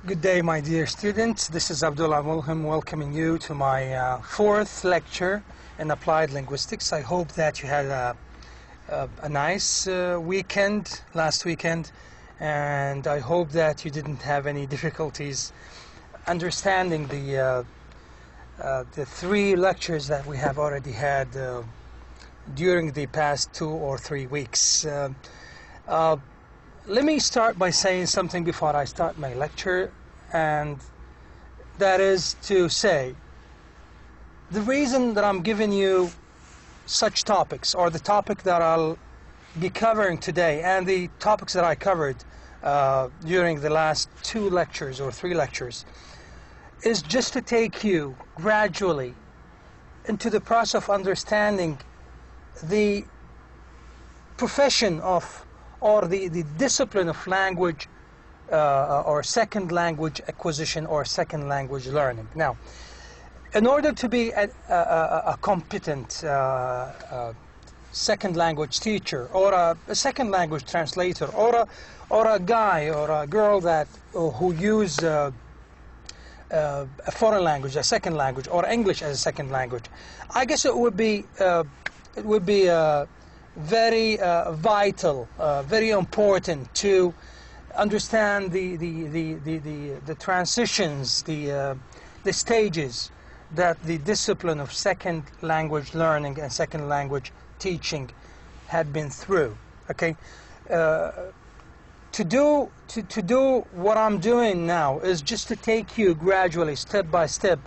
Good day, my dear students. This is Abdullah Al-Mulhim welcoming you to my fourth lecture in Applied Linguistics. I hope that you had a nice weekend, last weekend, and I hope that you didn't have any difficulties understanding the three lectures that we have already had during the past 2 or 3 weeks. Let me start by saying something before I start my lecture, and that is to say the reason that I'm giving you such topics, or the topic that I'll be covering today and the topics that I covered during the last 2 lectures or 3 lectures, is just to take you gradually into the process of understanding the profession of, or the discipline of language or second language acquisition or second language learning. Now, in order to be a competent second language teacher, or a second language translator, or a guy or a girl that who use a foreign language, a second language, or English as a second language, I guess it would be very vital, very important to understand the transitions, the stages that the discipline of second language learning and second language teaching had been through. Okay, to do what I'm doing now is just to take you gradually, step by step,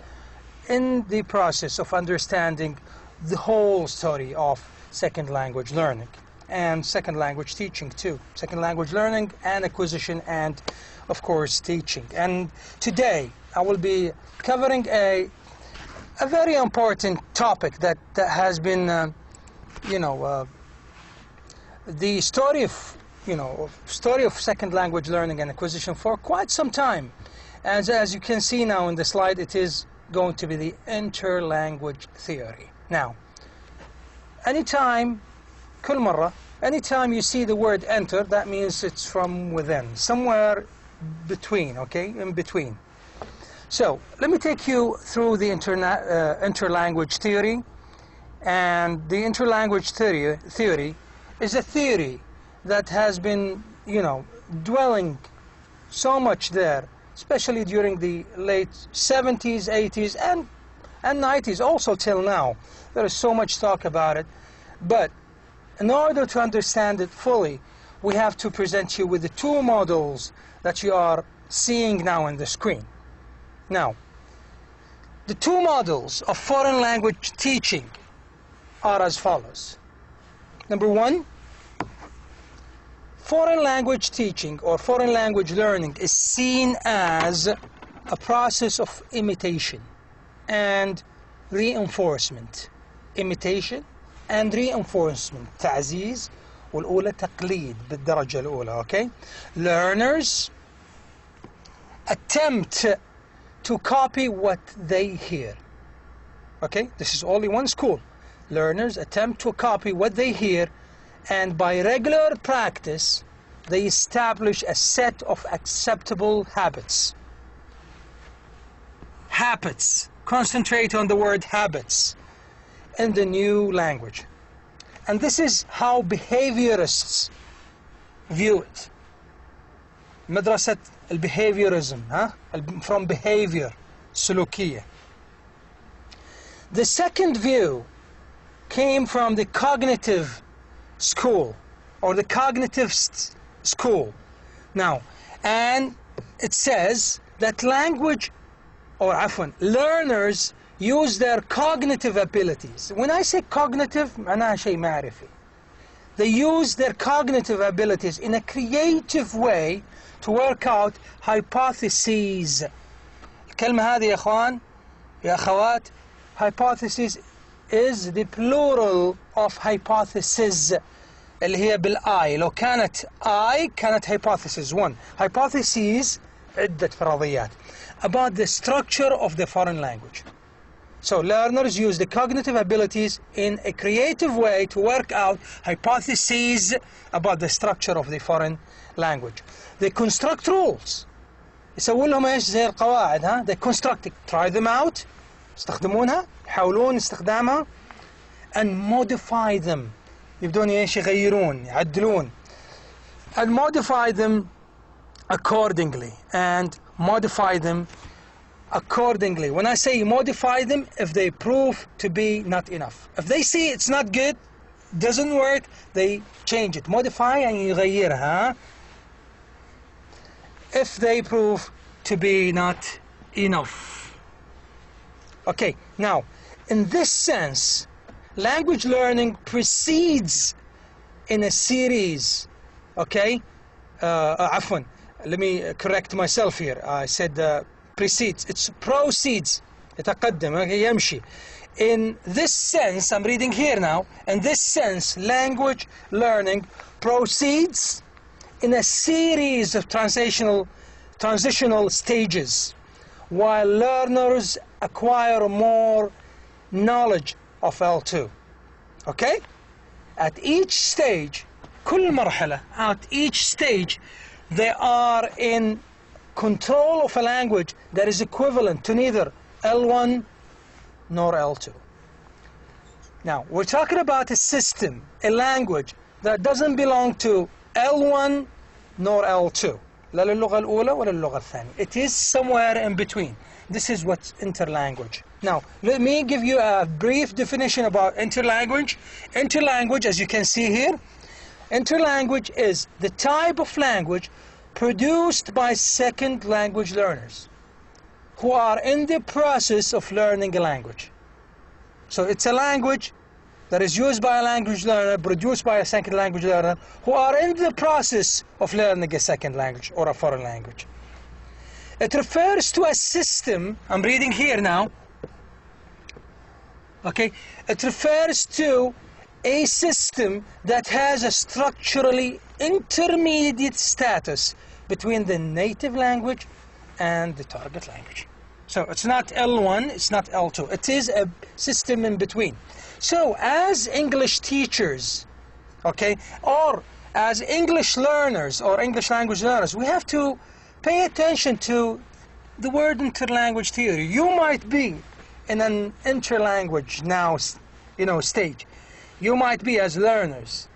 in the process of understanding the whole story of second language learning and second language teaching too. Second language learning and acquisition, and of course teaching. And today I will be covering a very important topic that has been the story of second language learning and acquisition for quite some time. As you can see now in the slide, it is going to be the interlanguage theory. Now, anytime you see the word enter, that means it's from within, somewhere between, okay, in between. So let me take you through the interlanguage theory. And the interlanguage theory is a theory that has been, dwelling so much there, especially during the late 70s, 80s, and 90s, also till now. There is so much talk about it. But in order to understand it fully, we have to present you with the 2 models that you are seeing now on the screen. Now, the 2 models of foreign language teaching are as follows. Number 1, foreign language teaching or foreign language learning is seen as a process of imitation and reinforcement. Imitation and reinforcement. تعزيز والأولى تقليد بالدرجة الأولى. Okay? Learners attempt to copy what they hear. Okay? This is only one school. Learners attempt to copy what they hear, and by regular practice they establish a set of acceptable habits. Habits. Concentrate on the word habits in the new language. And this is how behaviorists view it. مدرسة البيهيفيوريزم, from behavior, سلوكية. The second view came from the cognitive school, or the cognitive school. Now, and it says that learners use their cognitive abilities. When I say cognitive, معناها شيء معرفي. They use their cognitive abilities in a creative way to work out hypotheses. الكلمة هذه يا أخوان يا أخوات, hypothesis is the plural of hypothesis, اللي هي بالآي. لو كانت I كانت hypothesis 1. Hypotheses عدة فرضيات about the structure of the foreign language. So learners use the cognitive abilities in a creative way to work out hypotheses about the structure of the foreign language. They construct rules يسوون لهم ايش زي القواعد ها they construct it try them out يستخدمونها يحاولون استخدامها and modify them يبدون ايش يغيرون يعدلون and modify them accordingly and modify them accordingly. When I say modify them, if they prove to be not enough, if they see it's not good, doesn't work, they change it. Modify and يغيرها if they prove to be not enough. Okay, now in this sense language learning proceeds in a series. Okay, عفوا, let me correct myself here. I said precedes, it's proceeds, يتقدم, يمشي. In this sense, I'm reading here now, in this sense language learning proceeds in a series of transitional stages while learners acquire more knowledge of L2. Okay, at each stage, كل مرحلة, at each stage they are in control of a language that is equivalent to neither L1 nor L2. Now we're talking about a system, a language that doesn't belong to L1 nor L2. لا للغة الأولى ولا للغة الثانية. It is somewhere in between. This is what's interlanguage. Now let me give you a brief definition about interlanguage. Interlanguage, as you can see here, interlanguage is the type of language produced by second language learners who are in the process of learning a language. So it's a language that is used by a language learner, produced by a second language learner, who are in the process of learning a second language or a foreign language. It refers to a system, I'm reading here now, okay, it refers to a system that has a structurally intermediate status between the native language and the target language. So it's not L1, it's not L2, it is a system in between. So as English teachers, okay, or as English learners or English language learners, we have to pay attention to the word interlanguage theory. You might be in an interlanguage now, stage. You might be as learners,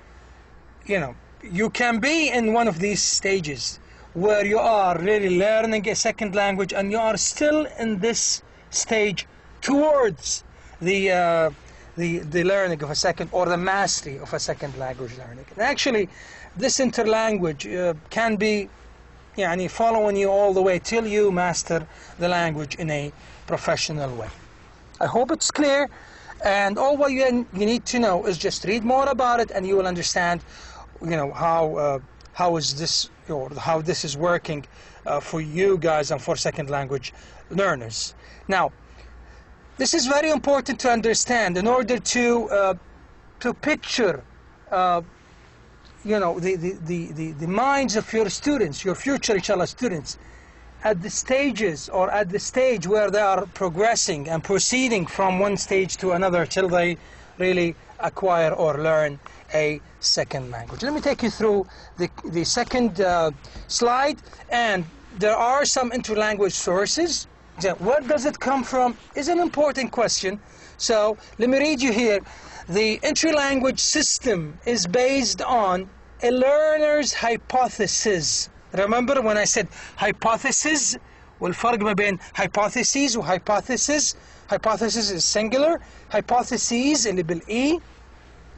you can be in one of these stages where you are really learning a second language and you are still in this stage towards the learning of a second, or the mastery of a second language learning. And actually this interlanguage can be following you all the way till you master the language in a professional way. I hope it's clear, and all what you need to know is just read more about it and you will understand how is this, or how this is working for you guys and for second language learners. Now this is very important to understand in order to picture the minds of your students, your future inshallah students, at the stages, or at the stage where they are progressing and proceeding from one stage to another till they really acquire or learn a second language. Let me take you through the second slide, and there are some interlanguage sources. Where does it come from is an important question. So let me read you here. The interlanguage system is based on a learner's hypothesis. Remember when I said hypothesis, والفرق ما بين hypotheses و hypothesis. Hypothesis is singular, hypotheses اللي بالإي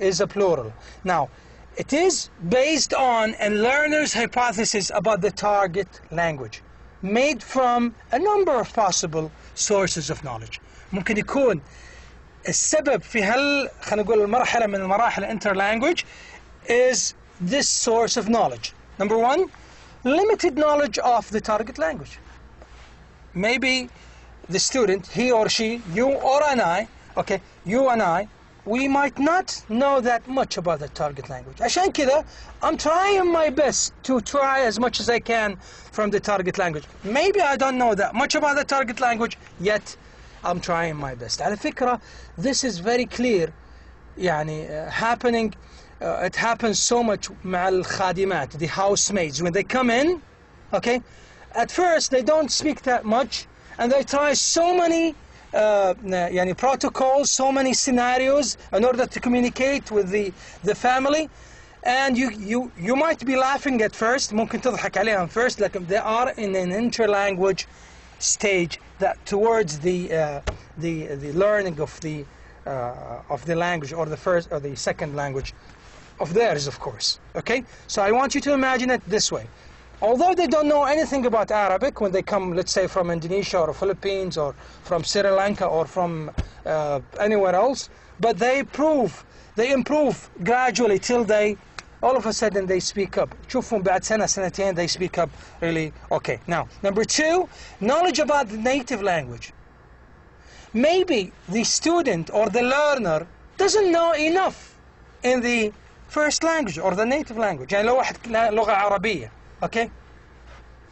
is a plural. Now it is based on a learner's hypothesis about the target language, made from a number of possible sources of knowledge. ممكن يكون السبب في خلينا نقول المرحلة من المراحل interlanguage is this source of knowledge. Number one, limited knowledge of the target language. Maybe the student, he or she, you or and I, okay, you and I, we might not know that much about the target language. عشان كذا I'm trying my best to try as much as I can from the target language. Maybe I don't know that much about the target language, yet I'm trying my best. على فكرة, this is very clear, happening. It happens so much مع الخادمات, the housemaids, when they come in, okay, at first they don't speak that much, and they try so many يعني protocols, so many scenarios in order to communicate with the family. And you might be laughing at first, ممكن تضحك عليهم first, like they are in an interlanguage stage that towards the learning of the language, or the first or the second language of theirs, of course. Okay, so I want you to imagine it this way. Although they don't know anything about Arabic when they come, let's say, from Indonesia or Philippines or from Sri Lanka or from anywhere else, but they improve gradually till they all of a sudden they speak up. تشوفهم بعد سنة سنتين they speak up really okay. Now, number two, knowledge about the native language. Maybe the student or the learner doesn't know enough in the first language or the native language. يعني لو واحد لغة عربية okay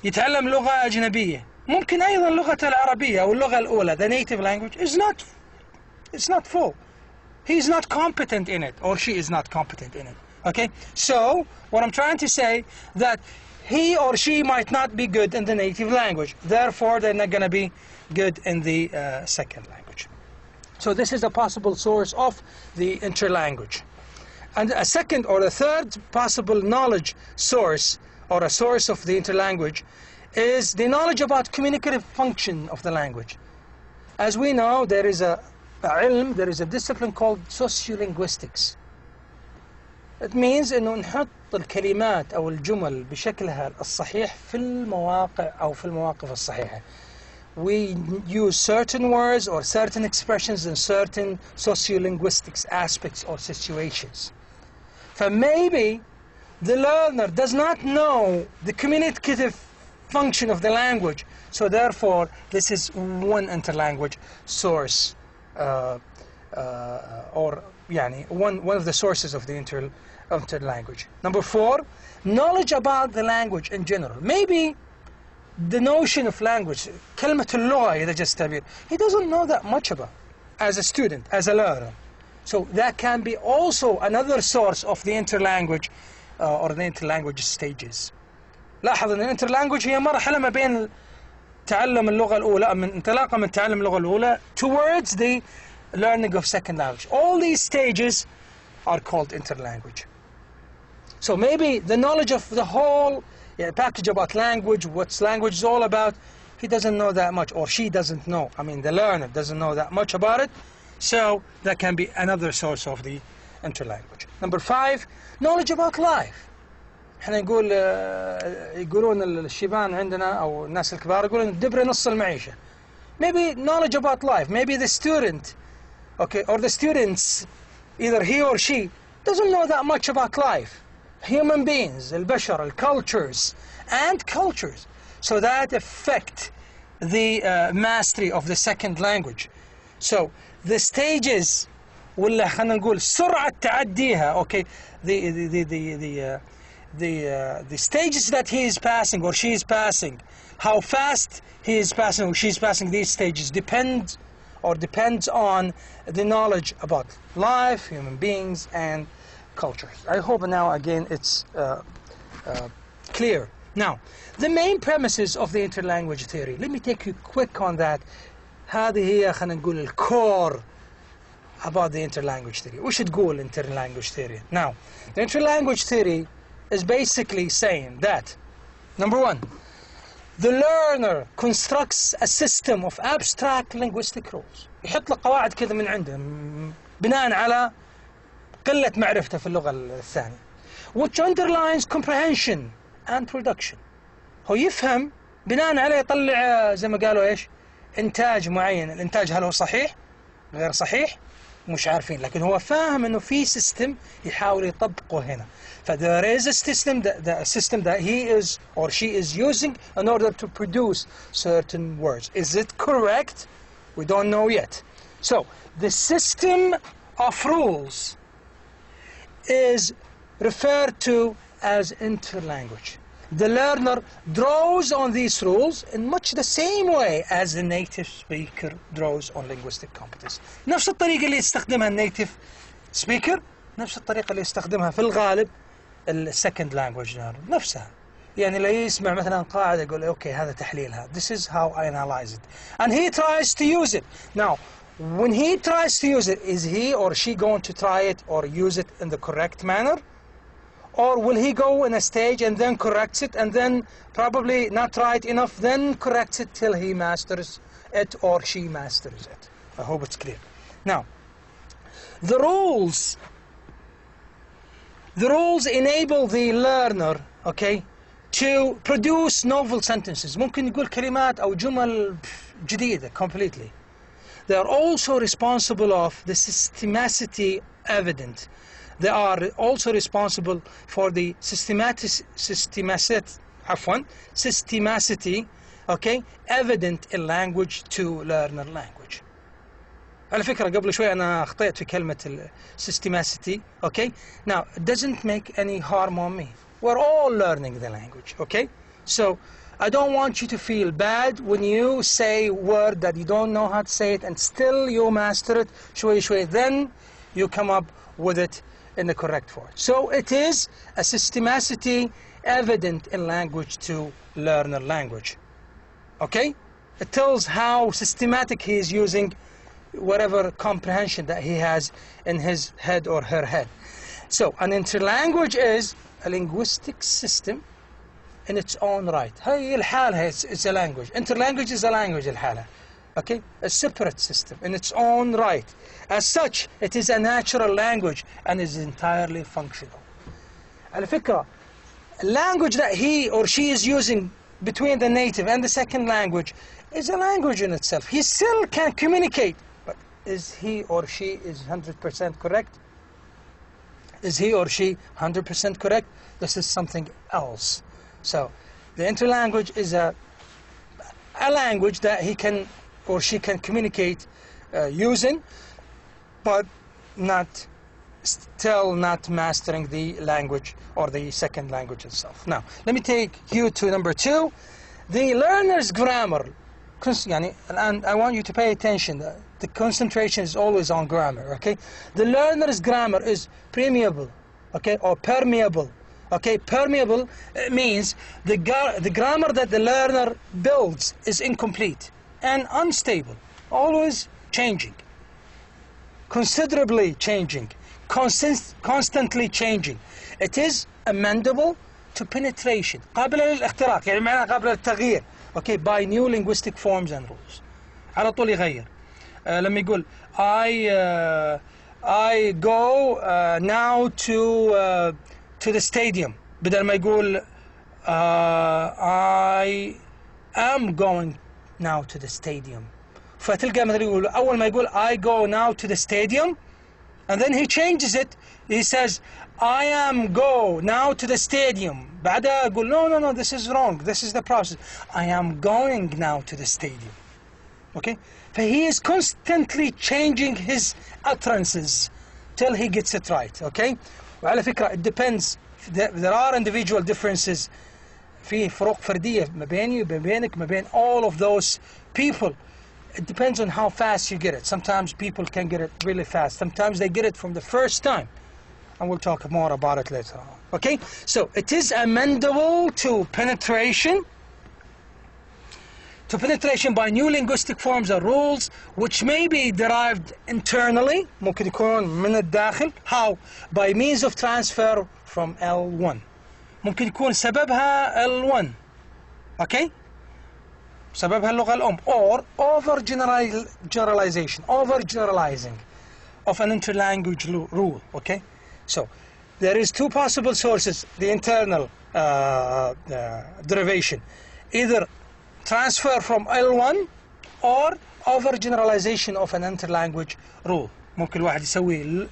يتعلم لغة أجنبية، ممكن أيضا لغة العربية أو اللغة الأولى the native language is not full. He is not competent in it, or she is not competent in it. Okay, so what I'm trying to say that he or she might not be good in the native language, therefore they're not going to be good in the second language. So this is a possible source of the interlanguage. And a second or a third possible knowledge source, or a source of the interlanguage, is the knowledge about communicative function of the language. As we know, there is a discipline called sociolinguistics. It means إنه نحط الكلمات أو الجمل بشكلها الصحيح في المواقع أو في المواقف الصحيحة. We use certain words or certain expressions in certain sociolinguistics aspects or situations. So maybe the learner does not know the communicative function of the language, so therefore this is one interlanguage source, or يعني one of the sources of the interlanguage. Number four, knowledge about the language in general. Maybe the notion of language, كلمة اللغة إذا جاز التعبير, he doesn't know that much about as a student, as a learner. So that can be also another source of the interlanguage or the interlanguage stages. لاحظ أن interlanguage هي مرحلة ما بين تعلم اللغة الأولى، من انطلاقة من تعلم اللغة الأولى towards the learning of second language. All these stages are called interlanguage. So maybe the knowledge of the whole package about language, what language is all about, he doesn't know that much, or she doesn't know. I mean, the learner doesn't know that much about it. So that can be another source of the interlanguage. Number five, knowledge about life. احنا يقولون الشيبان عندنا أو الناس الكبار يقولون الدبرة نص المعيشة. Maybe knowledge about life. Maybe the student, okay, or the students, either he or she, doesn't know that much about life. Human beings, البشر, الcultures, and cultures. So that affect the mastery of the second language. So the stages, ولا خلينا نقول سرعة تعديها, okay, the stages that he is passing or she is passing, how fast he is passing or she is passing these stages depends on the knowledge about life, human beings, and cultures. I hope now again it's clear. Now, the main premises of the interlanguage theory, let me take you quick on that. هذه هي خلينا نقول الكور about the interlanguage theory. وش تقول interlanguage theory? Now, the interlanguage theory is basically saying that, number one, the learner constructs a system of abstract linguistic rules. يحط له قواعد كذا من عنده بناء على قلة معرفته في اللغة الثانية, which underlines comprehension and production. هو يفهم بناء عليه يطلع زي ما قالوا ايش إنتاج معين. الإنتاج هل هو صحيح غير صحيح مش عارفين, لكن هو فاهم إنه في سيستم يحاول يطبقه هنا. There is a system that he is or she is using in order to produce certain words. Is it correct? We don't know yet. So the system of rules is referred to as interlanguage. The learner draws on these rules in much the same way as the native speaker draws on linguistic competence. نفس الطريقة اللي يستخدمها النيتيف speaker, نفس الطريقة اللي يستخدمها في الغالب السكند language learner, نفسها. يعني لا يسمع مثلا قاعدة يقول okay هذا تحليلها. This is how I analyze it. And he tries to use it. Now, when he tries to use it, is he or she going to try it or use it in the correct manner? Or will he go in a stage and then corrects it and then probably not try it enough, then corrects it till he masters it or she masters it? I hope it's clear. Now, the rules enable the learner, okay, to produce novel sentences. ممكن يقول كلمات أو جمل جديدة completely. They are also responsible of the systematicity evident. They are also responsible for the systemacity, okay, evident in language to learner language. على فكرة قبل شوي أنا أخطأت في كلمة systemacity, okay? Now, it doesn't make any harm on me. We're all learning the language, okay? So, I don't want you to feel bad when you say a word that you don't know how to say it and still you master it, شوي شوي, then you come up with it in the correct form. So it is a systemacity evident in language to learner language. Okay? It tells how systematic he is using whatever comprehension that he has in his head or her head. So an interlanguage is a linguistic system in its own right. هي الحالة it's a language. Interlanguage is a language الحالة. Okay? A separate system in its own right. As such, it is a natural language and is entirely functional. على فكرة, language that he or she is using between the native and the second language is a language in itself. He still can communicate, but is he or she is 100% correct? Is he or she 100% correct? This is something else. So, the interlanguage is a language that he can or she can communicate using, but still not mastering the language or the second language itself. Now, let me take you to number 2, the learner's grammar. And I want you to pay attention. The concentration is always on grammar, okay? The learner's grammar is permeable, okay, or permeable. Okay, permeable means the grammar that the learner builds is incomplete and unstable, always changing, considerably changing, constantly changing. It is amendable to penetration, قابل للاختراق, يعني معناها قابل للتغيير, okay, by new linguistic forms and rules. على طول يغير. لما يقول I go now to the stadium, بدل ما يقول I am going now to the stadium. فتلقى مثلا يقول أول ما يقول I go now to the stadium, and then he changes it. He says I am go now to the stadium. بعدها يقول no, this is wrong. This is the process. I am going now to the stadium. Okay? He is constantly changing his utterances till he gets it right. Okay? وعلى فكرة, it depends. There are individual differences. في فروق فردية ما بيني وما بينك ما بين all of those people. It depends on how fast you get it. Sometimes people can get it really fast. Sometimes they get it from the first time. And we'll talk more about it later on. Okay? So it is amendable to penetration. To penetration by new linguistic forms or rules which may be derived internally. ممكن يكون من الداخل. How? By means of transfer from L1. ممكن يكون سببها L1. Okay? سببها اللغة الأم. Or overgeneralization, overgeneralizing of an interlanguage rule. Okay? So, there is 2 possible sources, the internal derivation. Either transfer from L1 or overgeneralization of an interlanguage rule. ممكن الواحد يسوي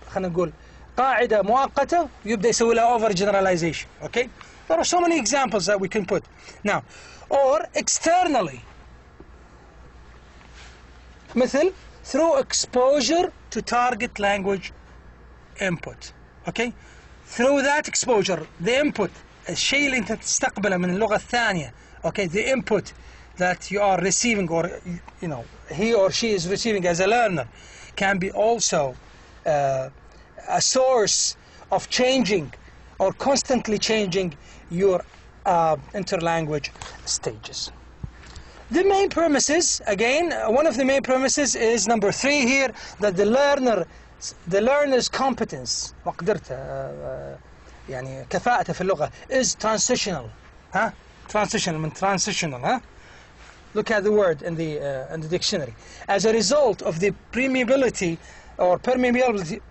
خلينا نقول قاعدة مؤقتة يبدأ يسوي لها overgeneralization. Okay? There are so many examples that we can put. Now, or externally. مثل through exposure to target language input. Okay? Through that exposure, the input, الشيء اللي أنت تستقبله من اللغة الثانية. Okay, the input that you are receiving, or you know, he or she is receiving as a learner, can be also a source of changing or constantly changing your interlanguage stages. The main premises, again, one of the main premises is number 3 here, that the learner's competence وقدرته يعني كفاءته في اللغة is transitional. Transitional من transitional. Look at the word in the dictionary. As a result of the permeability or permeability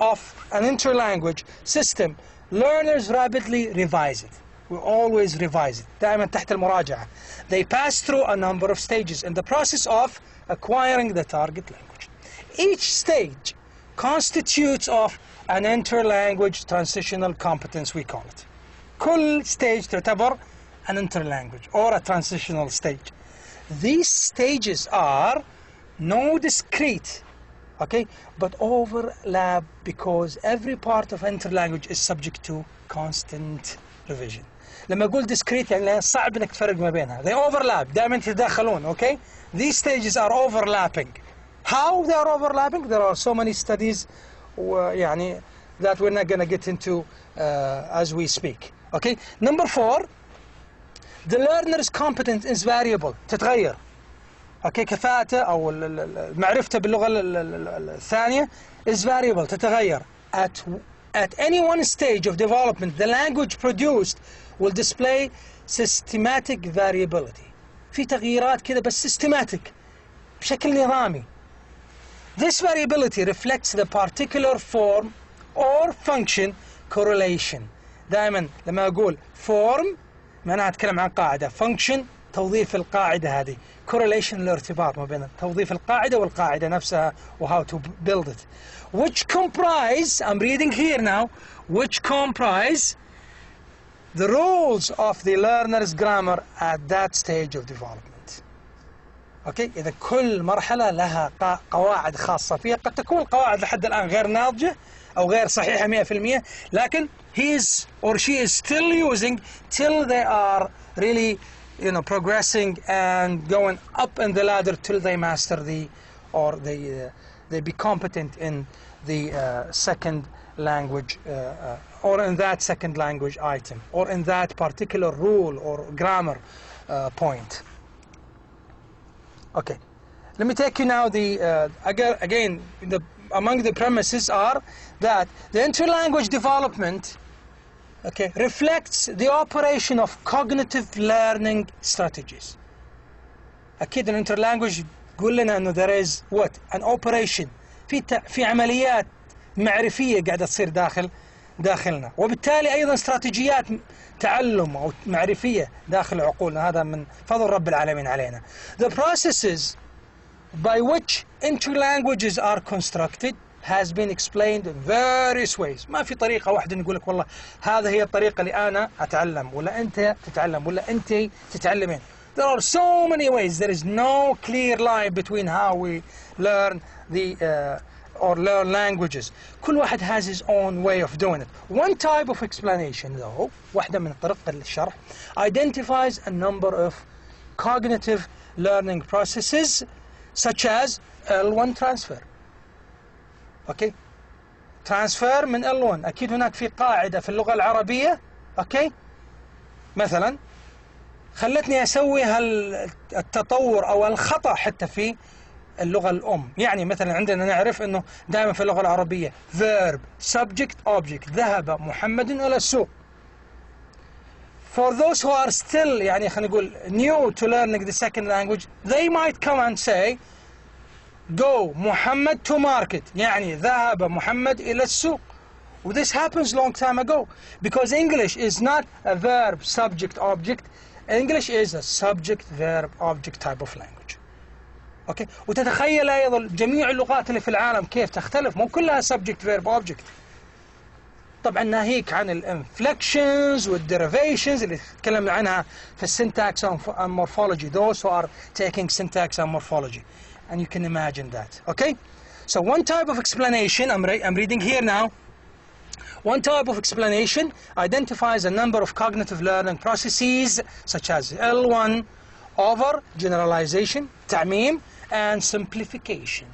of an interlanguage system, learners rapidly revise it. We always revise it. دائما تحت المراجعة. They pass through a number of stages in the process of acquiring the target language. Each stage constitutes of an interlanguage transitional competence, we call it. كل stage تعتبر an interlanguage or a transitional stage. These stages are no discrete, okay, but overlap because every part of interlanguage is subject to constant revision. لما أقول discrete يعني صعب إنك تفرق ما بينها. They overlap. دائما يتداخلون. Okay. These stages are overlapping. How they are overlapping? There are so many studies يعني that we're not going to get into as we speak. Okay. Number 4. The learner's competence is variable. تتغير. Okay. كفاءته أو معرفته باللغة الثانية is variable. تتغير. At any one stage of development, the language produced will display systematic variability. في تغييرات كده بس systematic بشكل نظامي. This variability reflects the particular form or function correlation. دائما لما أقول form معناها أتكلم عن قاعدة. function توظيف القاعدة هذه. correlation الارتباط ما بين توظيف القاعدة والقاعدة نفسها و how to build it. Which comprise, I'm reading here now, which comprise the rules of the learner's grammar at that stage of development. Okay, إذا كل مرحلة لها قواعد خاصة فيها. قد تكون القواعد لحد الآن غير ناضجة أو غير صحيحة 100%، لكن he is or she is still using till they are really, progressing and going up in the ladder till they master they be competent in the second language or in that second language item or in that particular rule or grammar point. Okay, let me take you now again among the premises are that the interlanguage development reflects the operation of cognitive learning strategies. أكيد الانترلانجوج يقول لنا إنه there is what an operation في عمليات معرفية قاعدة تصير داخلنا، وبالتالي أيضا استراتيجيات تعلم أو معرفية داخل عقولنا. هذا من فضل رب العالمين علينا. The processes by which interlanguages are constructed has been explained in various ways. ما في طريقة واحدة نقول لك والله هذا هي الطريقة اللي أنا أتعلم ولا أنت تتعلم ولا أنت تتعلمين. There are so many ways. There is no clear line between how we learn or learn languages. كل واحد has his own way of doing it. One type of explanation though, واحدة من طرق الشرح, identifies a number of cognitive learning processes such as L1 transfer. Okay, transfer من L1. أكيد هناك في قاعدة في اللغة العربية مثلا خلتني أسوي التطور أو الخطأ حتى في اللغة الأم. يعني مثلا عندنا نعرف أنه دائما في اللغة العربية verb, subject, object. ذهب محمد إلى السوق. For those who are still يعني خلينا نقول new to learning the second language, they might come and say go محمد to market. يعني ذهب محمد إلى السوق. This happens long time ago because English is not a verb, subject, object. English is a subject, verb, object type of language. Okay. وتتخيل أيضا جميع اللغات اللي في العالم كيف تختلف، مو كلها subject, verb, object. طبعا ناهيك عن الانفلكشنز والديريفيشنز اللي تكلمنا عنها في السنتاكس and morphology. Those who are taking syntax and morphology, and you can imagine that. Okay. So one type of explanation I'm reading here now. One type of explanation identifies a number of cognitive learning processes such as L1 over generalization, تعميم, and simplification.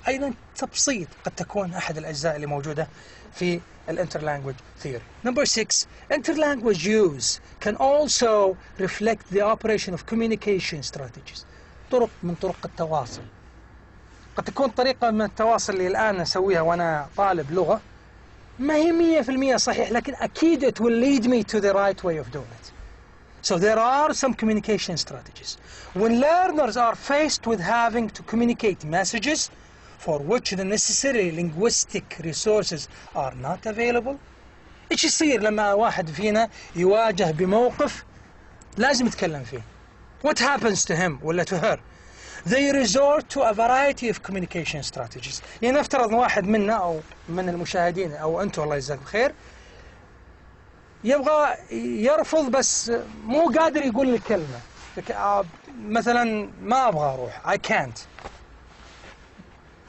أيضا تبسيط قد تكون أحد الأجزاء اللي موجودة في الانترلانجوج ثيوري. Number 6, interlanguage use can also reflect the operation of communication strategies. طرق من طرق التواصل. قد تكون طريقة من التواصل اللي الآن أسويها وأنا طالب لغة ما هي 100% صحيح، لكن أكيد it will lead me to the right way of doing it. So there are some communication strategies. When learners are faced with having to communicate messages for which the necessary linguistic resources are not available, إيش يصير لما واحد فينا يواجه بموقف لازم يتكلم فيه؟ What happens to him ولا to her? They resort to a variety of communication strategies. يعني نفترض واحد منا أو من المشاهدين أو أنتم الله يجزاكم خير يبغى يرفض بس مو قادر يقول الكلمة. مثلا ما أبغى أروح. I can't.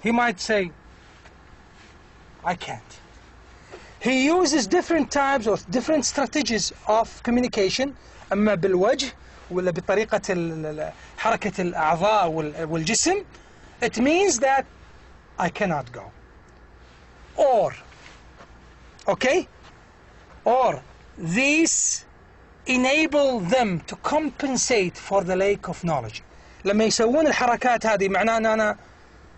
He might say I can't. He uses different types or different strategies of communication, أما بالوجه ولا بطريقة حركة الأعضاء والجسم. It means that I cannot go. Or, okay? Or these enable them to compensate for the lack of knowledge. لما يسوون الحركات هذه معناه أن أنا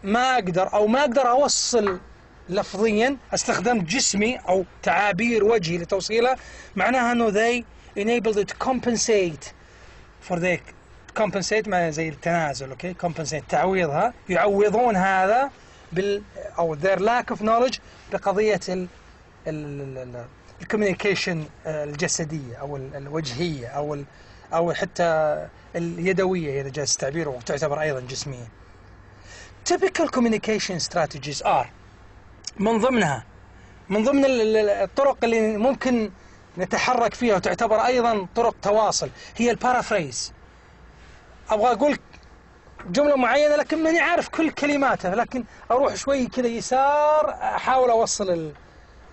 ما أقدر أوصل لفظيا، استخدم جسمي أو تعابير وجهي لتوصيله، معناها أنه they enabled it to compensate for the compensate ما زي التنازل، okay? Compensate تعويضها، يعوضون هذا أو their lack of knowledge بقضية الكوميونيكيشن الجسدية أو الوجهية أو حتى اليدوية إذا جاز التعبير، وتعتبر أيضا جسمية. Typical communication strategies are من ضمن الطرق اللي ممكن نتحرك فيها وتعتبر أيضا طرق تواصل هي البارافريز. أبغى أقول جملة معينة لكن ماني عارف كل كلماتها، لكن أروح شوي كذا يسار أحاول أوصل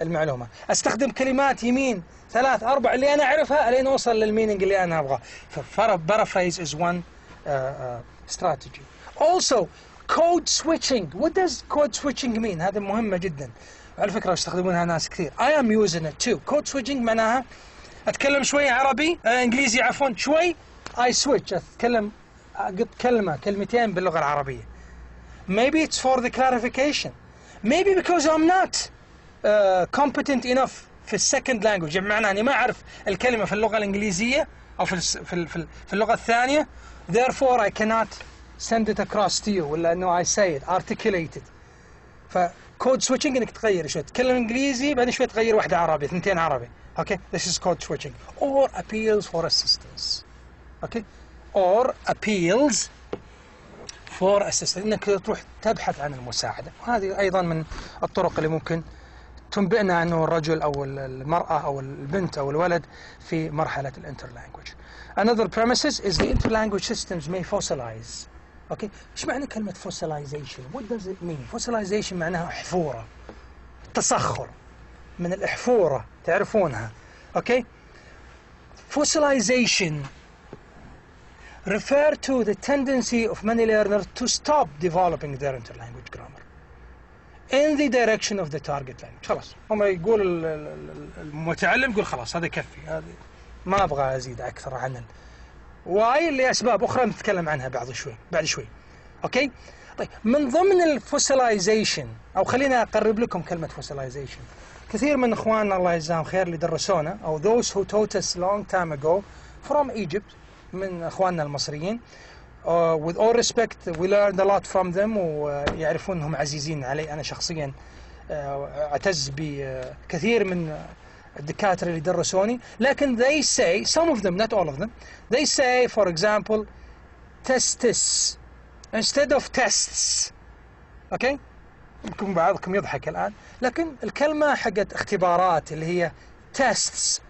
المعلومة، أستخدم كلمات يمين 3 4 اللي أنا أعرفها لين أوصل للمينينج اللي أنا أبغاه. Paraphrase is one strategy. Also code switching. What does code switching mean? هذا مهمة جدا، على فكرة يستخدمونها ناس كثير. I am using it too. Code switching معناها أتكلم شوي عربي إنجليزي عفوا شوي I switch أتكلم أقط كلمتين باللغة العربية. Maybe it's for the clarification. Maybe because I'm not competent enough في second language، يعني معناه أني ما أعرف الكلمة في اللغة الإنجليزية أو في اللغة الثانية. Therefore I cannot send it across to you ولا إنه I say it articulate it. فcode switching إنك تغير شوي، تتكلم إنجليزي بعدين شوي تغير واحدة عربي 2 عربي. Okay, this is code switching. Or appeals for assistance. Okay, or appeals for assistance، إنك تروح تبحث عن المساعدة. وهذه أيضا من الطرق اللي ممكن تنبئنا أنه الرجل أو المرأة أو البنت أو الولد في مرحلة الانترلانجوج. Another premises is the interlanguage systems may fossilize. Okay, إيش معنى كلمة fossilization? What does it mean? Fossilization معناها حفورة، تصخر من الأحفورة تعرفونها. Okay, fossilization refer to the tendency of many learners to stop developing their interlanguage grammar in the direction of the target language. خلاص هم يقول المتعلم يقول خلاص هذا يكفي، هذا ما أبغى أزيد أكثر عن واي لأسباب أخرى نتكلم عنها بعد شوي. أوكي؟ طيب من ضمن الفوسيلايزيشن، أو خلينا أقرب لكم كلمة فوسيلايزيشن. كثير من إخواننا الله يجزاهم خير اللي درسونا أو those who taught us long time ago from Egypt، من إخواننا المصريين. With all respect we learned a lot from them، ويعرفون أنهم عزيزين علي أنا شخصيا. أعتز بكثير من الدكاترة اللي درسوني، لكن they say some of them not all of them they say for example testis instead of tests. okay، يمكن بعضكم يضحك الآن، لكن الكلمة حقت اختبارات اللي هي tests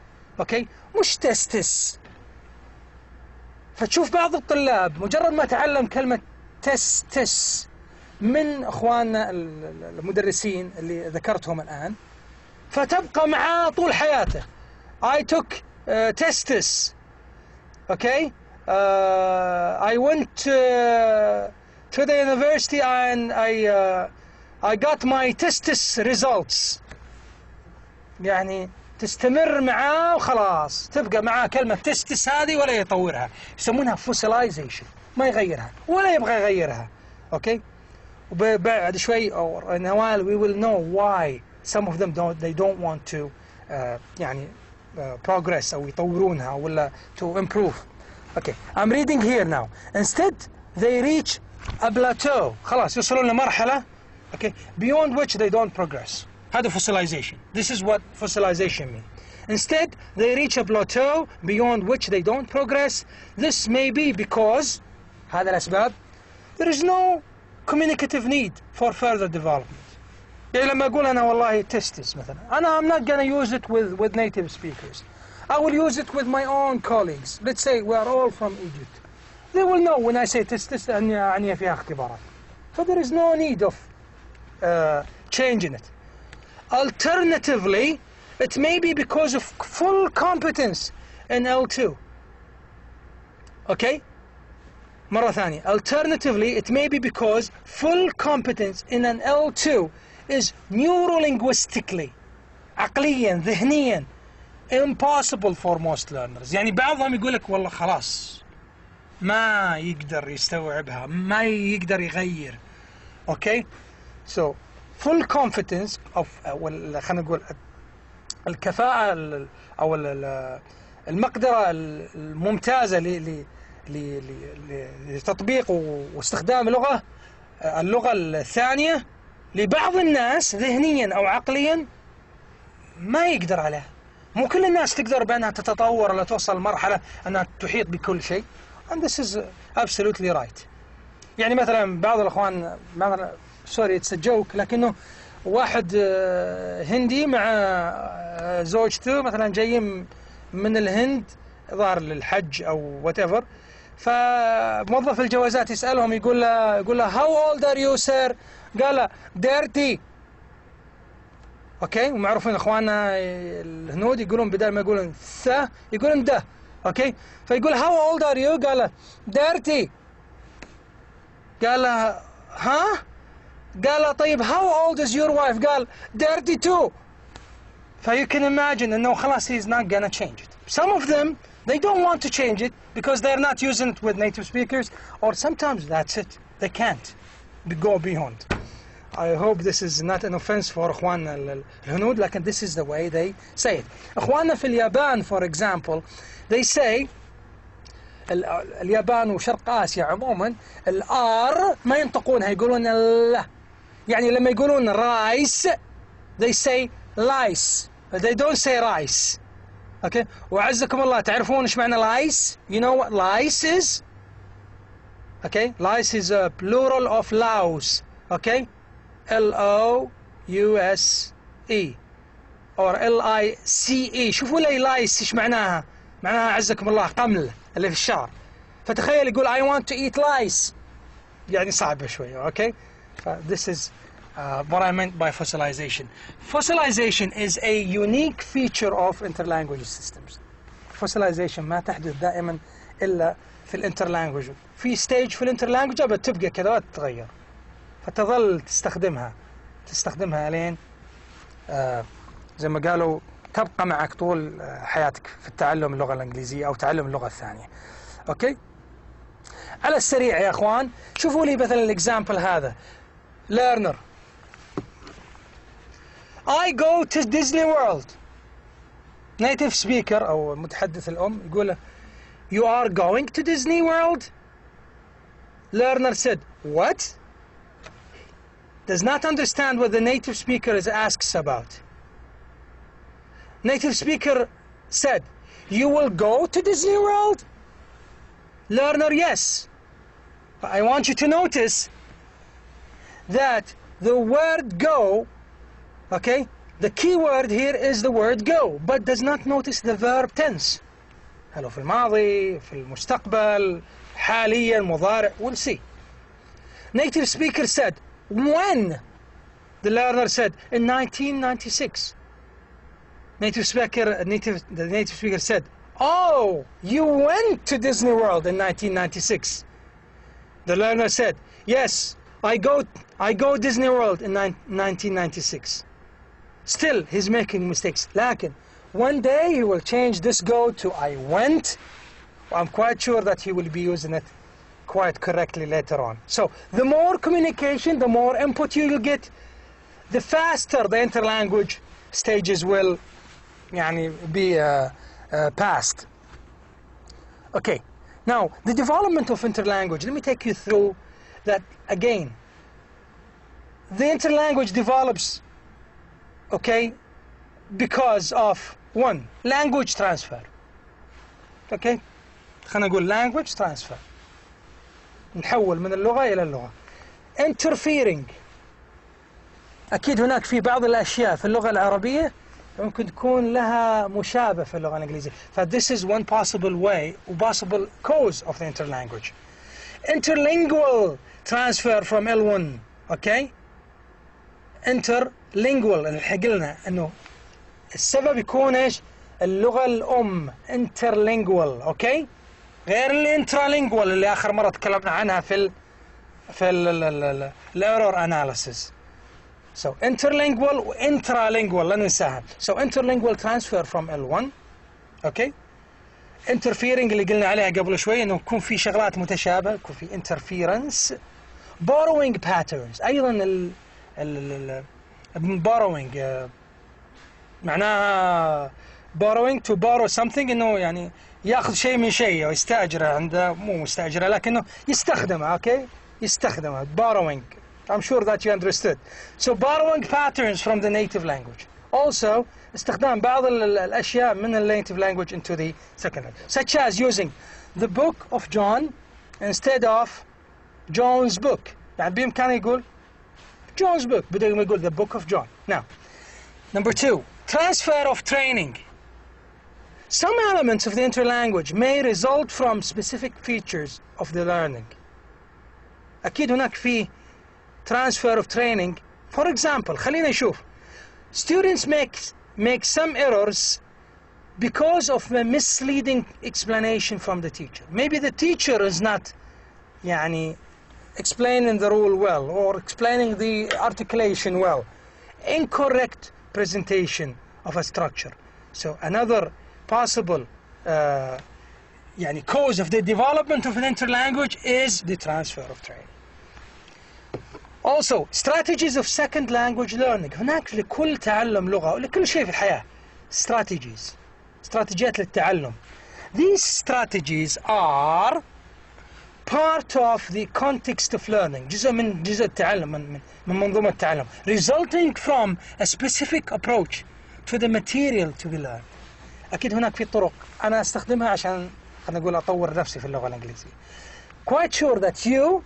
okay مش testis. فتشوف بعض الطلاب مجرد ما تعلم كلمة testis من اخواننا المدرسين اللي ذكرتهم الآن فتبقى معاه طول حياته. I took testis. Okay, I went to the university and I got my testis results. يعني تستمر معاه وخلاص، تبقى معاه كلمة testis هذه ولا يطورها، يسمونها fossilization، ما يغيرها ولا يبغى يغيرها. اوكي، وبعد شوي او in a while we will know why some of them don't want to يعني progress أو يطورونها ولا to improve. Okay, I'm reading here now. Instead they reach a plateau. خلاص يوصلون لمرحلة okay beyond which they don't progress. هذا fossilization. This is what fossilization means. Instead they reach a plateau beyond which they don't progress. This may be because هذا الأسباب there is no communicative need for further development. يعني لما أقول أنا والله testis مثلا، I'm not gonna use it with native speakers. I will use it with my own colleagues. Let's say we are all from Egypt. They will know when I say testis أني فيها اختبارات. So there is no need of changing it. Alternatively, it may be because of full competence in L2. Okay? مرة ثانية. Alternatively, it may be because full competence in an L2 is neurolinguistically عقليا ذهنيا impossible for most learners. يعني بعضهم يقول لك والله خلاص ما يقدر يستوعبها، ما يقدر يغير. Okay? So full confidence of خلينا نقول الكفاءة أو المقدرة الممتازة لتطبيق واستخدام اللغة الثانية لبعض الناس ذهنيا أو عقليا ما يقدر عليها. مو كل الناس تقدر بأنها تتطور ولا توصل مرحلة أنها تحيط بكل شيء. And this is absolutely right. يعني مثلا بعض الأخوان sorry it's a joke لكنه واحد هندي مع زوجته مثلا جايين من الهند ظهر للحج أو whatever، فموظف الجوازات يسألهم يقول له how old are you sir؟ قال له dirty. اوكي، ومعروفين اخواننا الهنود يقولون بدل ما يقولون يقولون ده. اوكي، فيقول how old are you؟ قال له dirty. قال له ها؟ قال له طيب how old is your wife؟ قال dirty too. You can imagine انه خلاص he's not gonna change it. Some of them they don't want to change it because they're not using it with native speakers, or sometimes that's it, they can't go beyond. I hope this is not an offense for اخواننا الهنود، لكن this is the way they say it. اخواننا في اليابان for example they say اليابان وشرق آسيا عموما الآر ما ينطقونها، يقولون لا. يعني لما يقولون رايس they say lice, they don't say rice. okay، وعزكم الله تعرفون ايش معنى lice؟ you know what lice is؟ okay، lice is a plural of louse. okay، L-O-U-S-E or L-I-C-E. شوفوا لي lice ايش معناها؟ معناها عزكم الله قمل اللي في الشعر. فتخيل يقول I want to eat lice، يعني صعبة شوية. okay، this is what I meant by fossilization. Fossilization is a unique feature of interlanguage systems. Fossilization ما تحدث دائما إلا في الانترلانجوج. في stage في الانترلانجوج بتبقى كذا تتغير، فتظل تستخدمها لين زي ما قالوا تبقى معك طول حياتك في التعلم اللغة الإنجليزية أو تعلم اللغة الثانية. أوكي، على السريع يا أخوان شوفوا لي مثلا الإكزامبل هذا. learner I go to Disney World. native speaker أو متحدث الأم يقول you are going to Disney World. learner said what? does not understand what the native speaker asks about. native speaker said you will go to Disney World. learner yes. I want you to notice that the word go, okay, the key word here is the word go, but does not notice the verb tense. هل في الماضي، في المستقبل، حاليا، مضارع. we'll see. native speaker said when? the learner said in 1996. the native speaker said oh, you went to Disney World in 1996. the learner said yes, I go Disney World in 1996. Still, he's making mistakes. لكن one day he will change this go to I went. I'm quite sure that he will be using it quite correctly later on. So the more communication, the more input you get, the faster the interlanguage stages will be passed. Okay, now the development of interlanguage. Let me take you through that again. The interlanguage develops, okay, because of one, language transfer. Okay, خلينا نقول language transfer. نحول من اللغة إلى اللغة. Interfering. أكيد هناك في بعض الأشياء في اللغة العربية ممكن تكون لها مشابه في اللغة الإنجليزية. This is one possible way or possible cause of the interlanguage. Interlingual transfer from L1. Okay. Interlingual اللي قلنا إنه السبب يكون إيش؟ اللغة الأم interlingual. Okay. غير الانترالينجوال اللي آخر مرة تكلمنا عنها في الإيرور أناليسيس. So interlingual و intralingual لا ننساها. So interlingual transfer from L1. Okay. Interfering اللي قلنا عليها قبل شوي إنه يكون في شغلات متشابهة، يكون في interference. Borrowing patterns أيضا borrowing معناها borrowing to borrow something إنه يعني ياخذ شيء من شيء أو يستأجره عنده، مو مستأجره لكنه يستخدمه. Okay. يستخدمه borrowing. I'm sure that you understood. So borrowing patterns from the native language. Also استخدام بعض الأشياء من the native language into the second language. Such as using the book of John instead of John's book. يعني بإمكانه يقول John's book بدل ما يقول the book of John. Now, number two, transfer of training. Some elements of the interlanguage may result from specific features of the learning. أكيد هناك في transfer of training. For example, خلينا نشوف. Students make some errors because of a misleading explanation from the teacher. Maybe the teacher is not explaining the rule well or explaining the articulation well. Incorrect presentation of a structure. So another possible cause of the development of an interlanguage is the transfer of training. Also, strategies of second language learning. هناك لكل تعلم لغة ولكل شيء في الحياة strategies. استراتيجيات للتعلم. These strategies are part of the context of learning. جزء التعلم من منظومة التعلم. Resulting from a specific approach to the material to be learned. أكيد هناك في طرق أنا أستخدمها عشان خلينا نقول أطور نفسي في اللغة الإنجليزية. Quite sure that you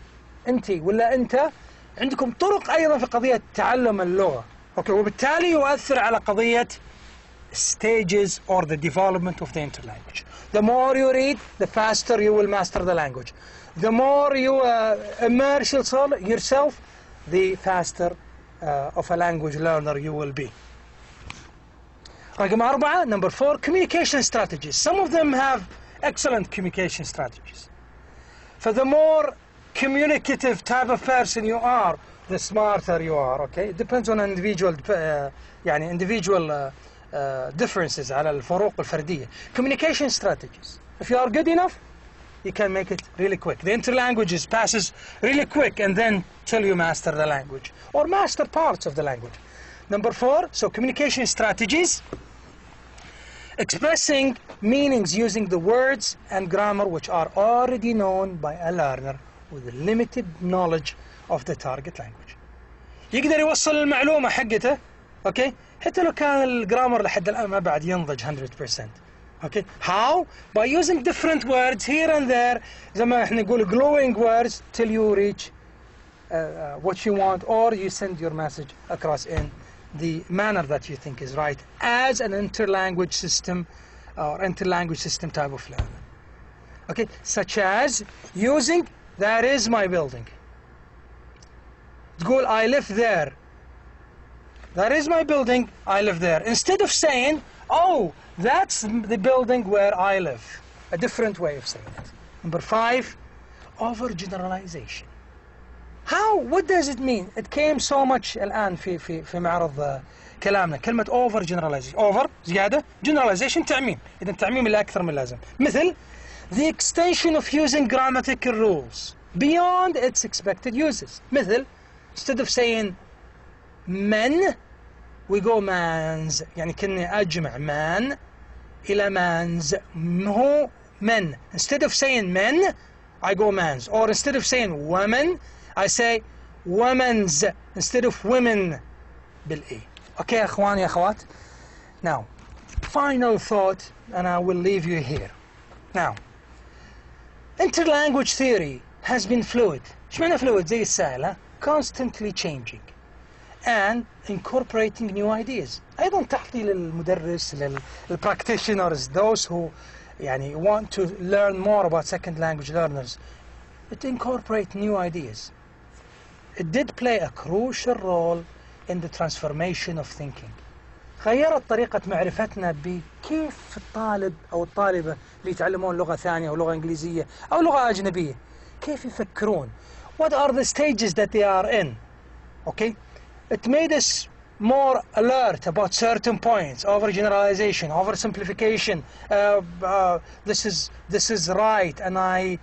أنت ولا أنت عندكم طرق أيضا في قضية تعلم اللغة. Okay. وبالتالي يؤثر على قضية stages or the development of the interlanguage. The more you read, the faster you will master the language. The more you immerse yourself, the faster of a language learner you will be. رقم 4, number 4, communication strategies. Some of them have excellent communication strategies. For the more communicative type of person you are, the smarter you are. Okay, it depends on individual individual differences على الفروق الفردية. Communication strategies. If you are good enough, you can make it really quick. The interlanguages passes really quick and then till you master the language or master parts of the language. Number 4, so communication strategies. Expressing meanings using the words and grammar which are already known by a learner with limited knowledge of the target language. يقدر يوصل المعلومة حقته. Okay. حتى لو كان الجرامر لحد الآن ما بعد ينضج 100%. Okay. How? By using different words here and there. زي ما احنا نقول glowing words till you reach what you want, or you send your message across in the manner that you think is right as an interlanguage system or interlanguage system type of learner. Okay. Such as using that is my building. تقول I live there. That is my building, I live there. Instead of saying, oh, that's the building where I live. A different way of saying it. Number 5, overgeneralization. what does it mean? It came so much الآن في معرض كلامنا كلمة over generalization. Over زيادة, generalization تعميم. إذا التعميم اللي أكثر من اللازم. مثل the extension of using grammatical rules beyond its expected uses. مثل instead of saying men we go mans. يعني كني أجمع man إلى mans. هو men. Instead of saying men I go mans. Or instead of saying women I say women's instead of women بالإي. Okay أخواني أخوات. Now final thought and I will leave you here. Now interlanguage theory has been fluid. إيش معنى fluid؟ زي السائل, constantly changing and incorporating new ideas. أيضا تعطي للمدرس practitioners, those who يعني want to learn more about second language learners, it incorporates new ideas. It did play a crucial role in the transformation of thinking. غيرت طريقة معرفتنا بكيف الطالب أو الطالبة اللي يتعلمون لغة ثانية أو لغة إنجليزية أو لغة أجنبية كيف يفكرون. What are the stages that they are in? Okay, it made us more alert about certain points, overgeneralization, oversimplification. This is right and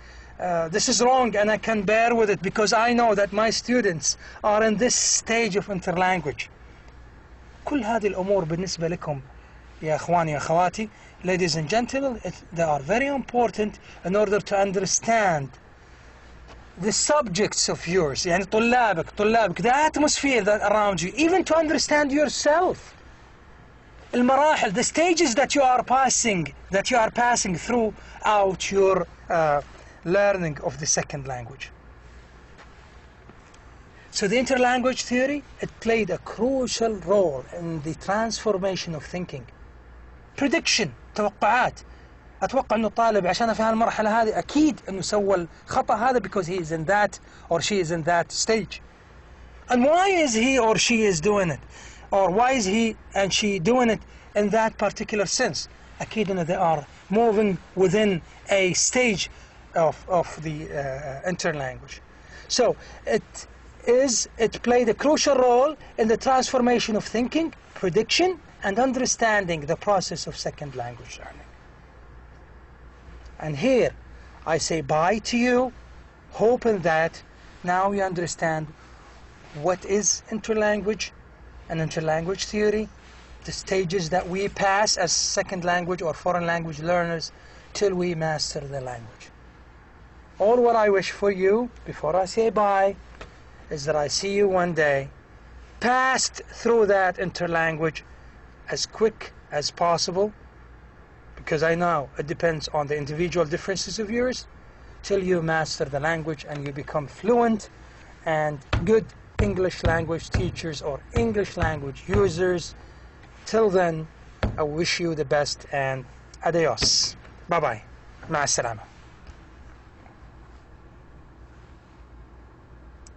this is wrong and I can bear with it because I know that my students are in this stage of interlanguage. كل هذه الأمور بالنسبة لكم يا أخواني يا أخواتي, ladies and gentlemen, they are very important in order to understand the subjects of yours. يعني طلابك, the atmosphere that around you, even to understand yourself. المراحل, the stages that you are passing throughout your learning of the second language. So the interlanguage theory, it played a crucial role in the transformation of thinking. Prediction, توقعات. أتوقع أنه الطالب عشان في هالمرحلة هذه أكيد أنه سوى الخطأ هذا because he is in that or she is in that stage. And why is he or she is doing it? Or why is he and she doing it in that particular sense? أكيد أنه they are moving within a stage of the interlanguage. So it played a crucial role in the transformation of thinking, prediction, and understanding the process of second language learning. And here I say bye to you, hoping that now you understand what is interlanguage and interlanguage theory, the stages that we pass as second language or foreign language learners till we master the language. All what I wish for you before I say bye is that I see you one day passed through that interlanguage as quick as possible, because I know it depends on the individual differences of yours, till you master the language and you become fluent and good English language teachers or English language users. Till then, I wish you the best and adios. Bye bye. مع السلامة.